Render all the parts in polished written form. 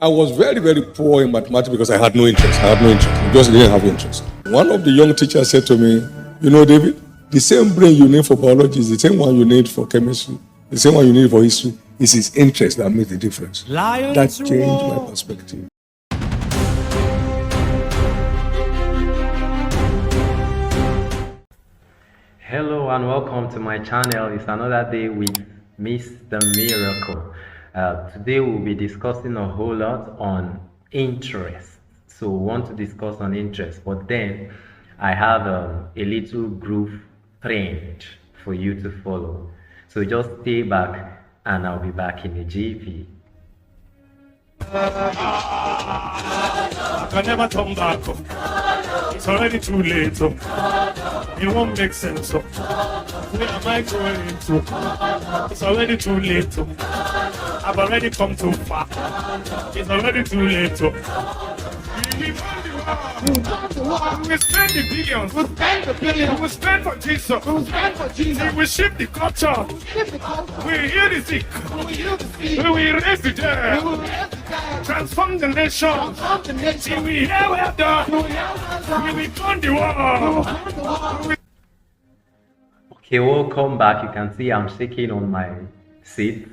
I was very, very poor in mathematics because I had no interest. I just didn't have interest. One of the young teachers said to me, you know, David, the same brain you need for biology is the same one you need for chemistry, the same one you need for history. It's his interest that makes the difference. That changed my perspective. Hello and welcome to my channel. It's another day with Mr. Miracle. Today we'll be discussing a whole lot on interest. So we want to discuss on interest, but then I have a little groove trend for you to follow. So just stay back and I'll be back in a jiffy. I can never turn back. It's already too late. It won't make sense. Where am I going into? It's already too late. I've already come too far. It's already too late. We spend the billions. We spend the billions. We spend for Jesus. We spend for Jesus. We shift the culture. We heal the sick. We will raise the dead. Transform the nation. We hear well done. We will turn the world. Okay, welcome back. You can see I'm shaking on my seat.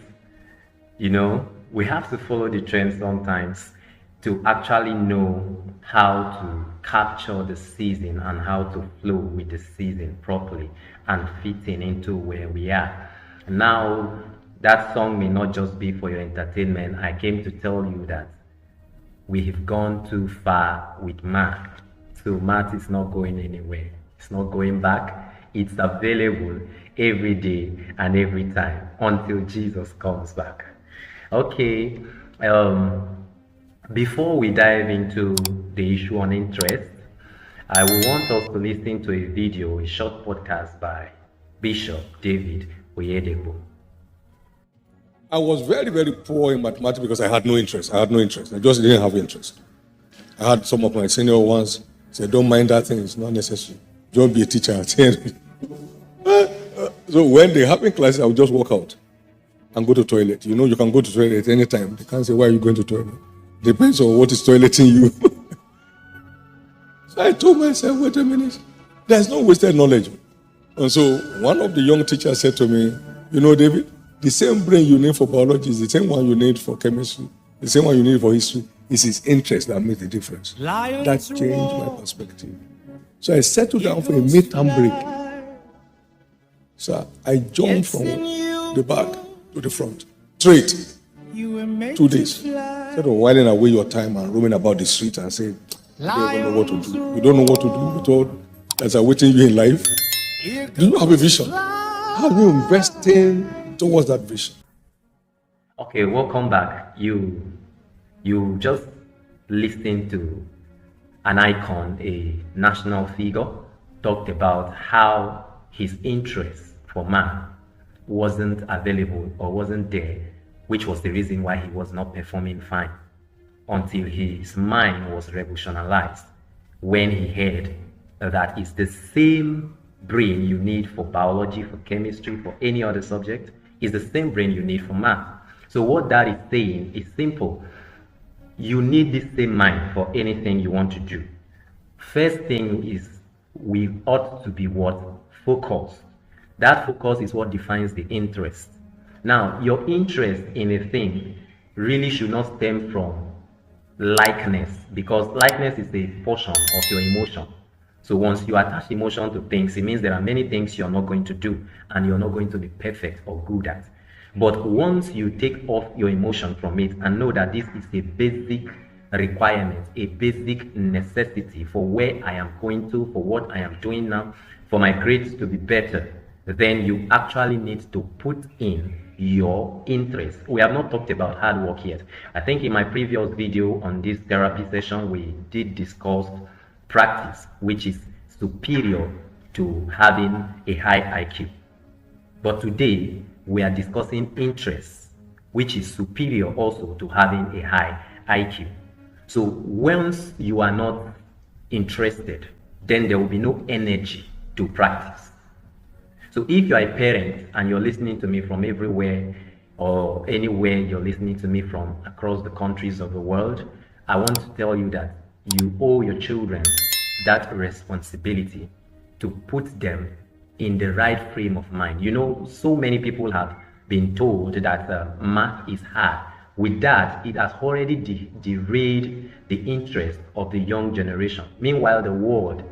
You know, we have to follow the trend sometimes to actually know how to capture the season and how to flow with the season properly and fitting into where we are. Now, that song may not just be for your entertainment. I came to tell you that we have gone too far with math. So math is not going anywhere. It's not going back. It's available every day and every time until Jesus comes back. Okay, before we dive into the issue on interest, I will want us to listen to a video, a short podcast by Bishop David Oyedepo. I was very, very poor in mathematics because I had no interest. I just didn't have interest. I had some of my senior ones say, don't mind that thing, it's not necessary. Just be a teacher. So when they have in classes, I would just walk out and go to toilet. You know, you can go to toilet at any time. They can't say, why are you going to toilet? Depends on what is toileting you. So I told myself, wait a minute, there's no wasted knowledge. And so one of the young teachers said to me, you know, David, the same brain you need for biology is the same one you need for chemistry, the same one you need for history. It's his interest that makes the difference. That changed my perspective. So I settled down for a midterm break. So I jumped from the back to the front, straight, 2 days. Instead of whiling away your time and roaming about the street and saying, you don't know what to do. You don't know what to do with all that's awaiting you in life. Do you have a vision? How are you investing towards that vision? Okay, welcome back. You just listened to an icon, a national figure, talked about how his interest for man wasn't available or wasn't there, which was the reason why he was not performing fine until his mind was revolutionized when he heard that it's the same brain you need for biology, for chemistry, for any other subject, is the same brain you need for math. So what that is saying is simple. You need the same mind for anything you want to do. First thing is we ought to be what? Focused. That focus is what defines the interest. Now, your interest in a thing really should not stem from likeness, because likeness is a portion of your emotion. So once you attach emotion to things, it means there are many things you're not going to do and you're not going to be perfect or good at. But once you take off your emotion from it and know that this is a basic requirement, a basic necessity for where I am going to, for what I am doing now, for my grades to be better, then you actually need to put in your interest. We have not talked about hard work yet. I think in my previous video on this therapy session, we did discuss practice, which is superior to having a high IQ. But today, we are discussing interest, which is superior also to having a high IQ. So once you are not interested, then there will be no energy to practice. So if you are a parent and you're listening to me from everywhere or anywhere you're listening to me from across the countries of the world, I want to tell you that you owe your children that responsibility to put them in the right frame of mind. You know, so many people have been told that math is hard. With that, it has already derailed the interest of the young generation. Meanwhile, the world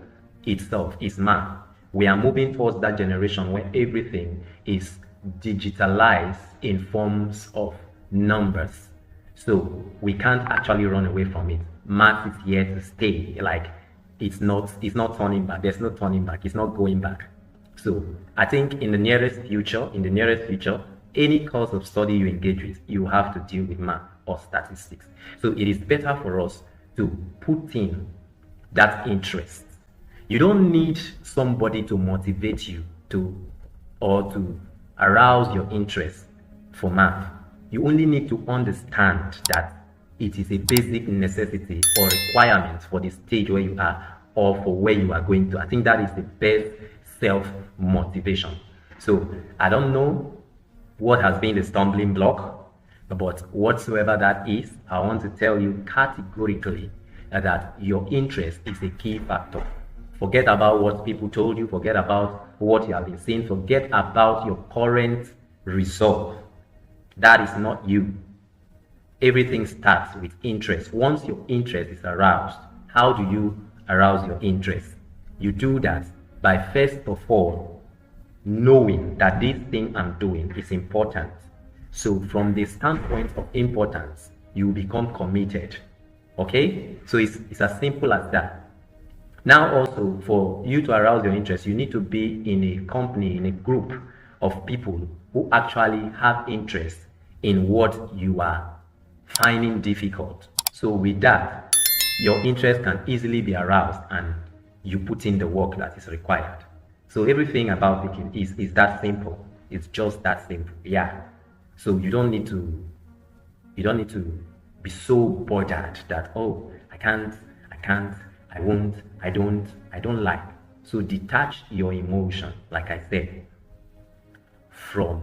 itself is math. We are moving towards that generation where everything is digitalized in forms of numbers. So we can't actually run away from it. Math is here to stay. Like it's not turning back. There's no turning back. It's not going back. So I think in the nearest future, any course of study you engage with, you have to deal with math or statistics. So it is better for us to put in that interest. You don't need somebody to motivate you to arouse your interest for math. You only need to understand that it is a basic necessity or requirement for the stage where you are or for where you are going to. I think that is the best self-motivation. So I don't know what has been the stumbling block, but whatsoever that is, I want to tell you categorically that your interest is a key factor. Forget about what people told you, forget about what you have been seeing, forget about your current resolve. That is not you. Everything starts with interest. Once your interest is aroused, how do you arouse your interest? You do that by first of all knowing that this thing I'm doing is important. So from the standpoint of importance, you become committed. Okay? So it's as simple as that. Now also, for you to arouse your interest, you need to be in a company, in a group of people who actually have interest in what you are finding difficult. So with that, your interest can easily be aroused and you put in the work that is required. So everything about it is that simple. It's just that simple. Yeah. So you don't need to be so bothered that, oh, I can't, I won't, I don't like. So detach your emotion, like I said, from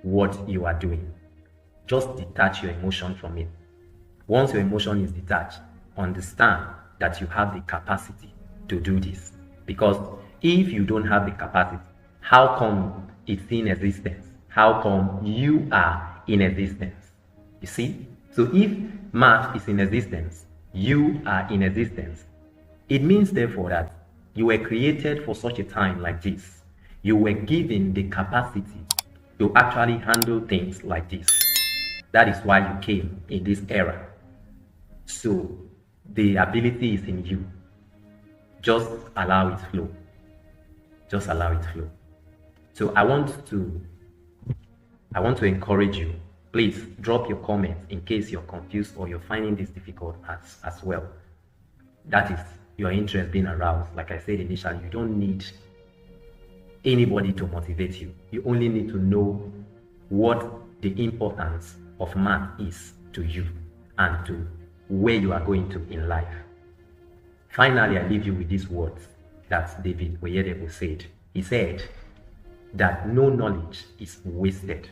what you are doing. Just detach your emotion from it. Once your emotion is detached, understand that you have the capacity to do this. Because if you don't have the capacity, how come it's in existence? How come you are in existence? You see? So if math is in existence, you are in existence. It means therefore that you were created for such a time like this. You were given the capacity to actually handle things like this. That is why you came in this era. So the ability is in you. Just allow it flow. Just allow it flow. So I want to encourage you. Please drop your comments in case you're confused or you're finding this difficult as well. That is your interest being aroused. Like I said initially, you don't need anybody to motivate you. You only need to know what the importance of math is to you and to where you are going to in life. Finally, I leave you with these words that David Oyedepo said. He said that no knowledge is wasted.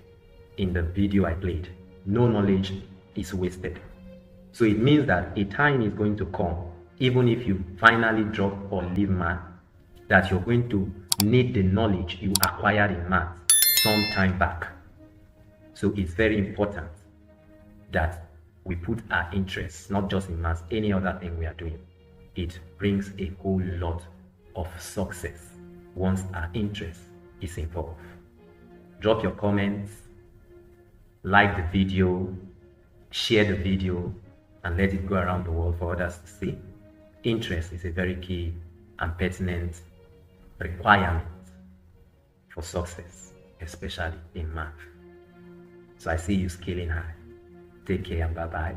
In the video I played, no knowledge is wasted. So it means that a time is going to come, even if you finally drop or leave math, that you're going to need the knowledge you acquired in math some time back. So it's very important that we put our interests, not just in math, any other thing we are doing. It brings a whole lot of success once our interest is involved. Drop your comments, like the video, share the video, and let it go around the world for others to see. Interest is a very key and pertinent requirement for success, especially in math. So I see you scaling high. Take care and bye-bye.